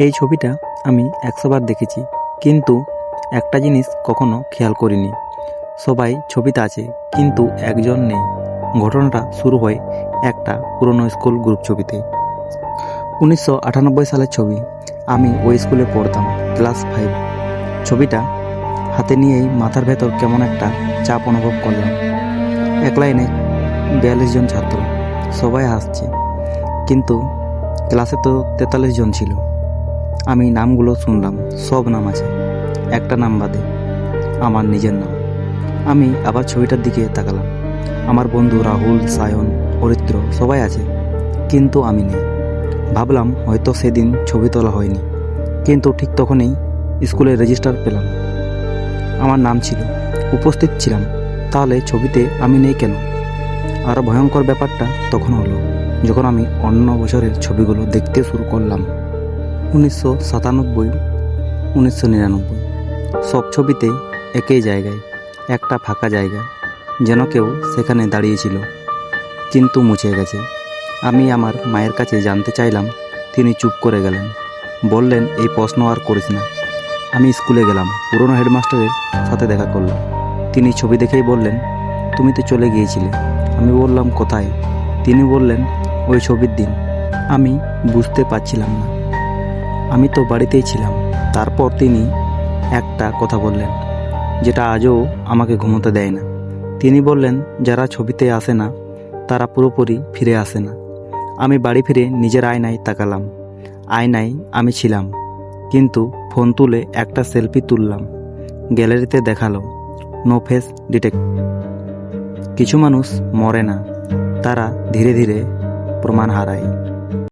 এই ছবিটা আমি 100 বার দেখেছি, কিন্তু একটা জিনিস কখনো খেয়াল করিনি। সবাই ছবিতে আছে, কিন্তু একজন নেই। ঘটনাটা শুরু হয় একটা পুরনো স্কুল গ্রুপ ছবিতে। 1998 সালের ছবি। আমি ওই স্কুলে পড়তাম, ক্লাস 5। ছবিটা হাতে নিয়েই মাথার ভেতর কেমন একটা চাপ অনুভব করলাম। এক লাইনে 42 জন ছাত্র, সবাই হাসছে, কিন্তু ক্লাসে তো 43 জন ছিল। আমি নামগুলো শুনলাম, সব নাম আছে, একটা নাম বাদে, আমার নিজের নাম। আমি আবার ছবিটার দিকে তাকালাম। আমার বন্ধু রাহুল, সায়ন, অরিত্র সবাই আছে, কিন্তু আমি নেই। ভাবলাম হয়তো সেদিন ছবি তোলা হয়নি, কিন্তু ঠিক তখনই স্কুলের রেজিস্টার পেলাম। আমার নাম ছিল, উপস্থিত ছিলাম, তাহলে ছবিতে আমি নেই কেন? আরও ভয়ঙ্কর ব্যাপারটা তখন হলো যখন আমি অন্য বছরের ছবিগুলো দেখতে শুরু করলাম। 1997, 1999, সব ছবিতে একই জায়গায়, একটা ফাঁকা জায়গা, যেন কেউ সেখানে দাঁড়িয়েছিল, কিন্তু মুছে গেছে। আমি আমার মায়ের কাছে জানতে চাইলাম, তিনি চুপ করে গেলেন, বললেন এই প্রশ্ন আর করিস না। আমি স্কুলে গেলাম, পুরনো হেডমাস্টারের সাথে দেখা করলাম। তিনি ছবি দেখেই বললেন, তুমি তো চলে গিয়েছিলে। আমি বললাম কোথায়? তিনি বললেন ওই ছবির দিন। আমি বুঝতে পারছিলাম না, আমি তো বাড়িতেই ছিলাম। তারপর তিনি একটা কথা বললেন, যেটা আজও আমাকে ঘুমোতে দেয় না। তিনি বললেন, যারা ছবিতে আসে না তারা পুরোপুরি ফিরে আসে না। আমি বাড়ি ফিরে নিজের আয়নায় তাকালাম। আয়নায় আমি ছিলাম, কিন্তু ফোন তুলে একটা সেলফি তুললাম। গ্যালারিতে দেখালো নো ফেস ডিটেক্ট। কিছু মানুষ মরে না, তারা ধীরে ধীরে প্রমাণ হারায়।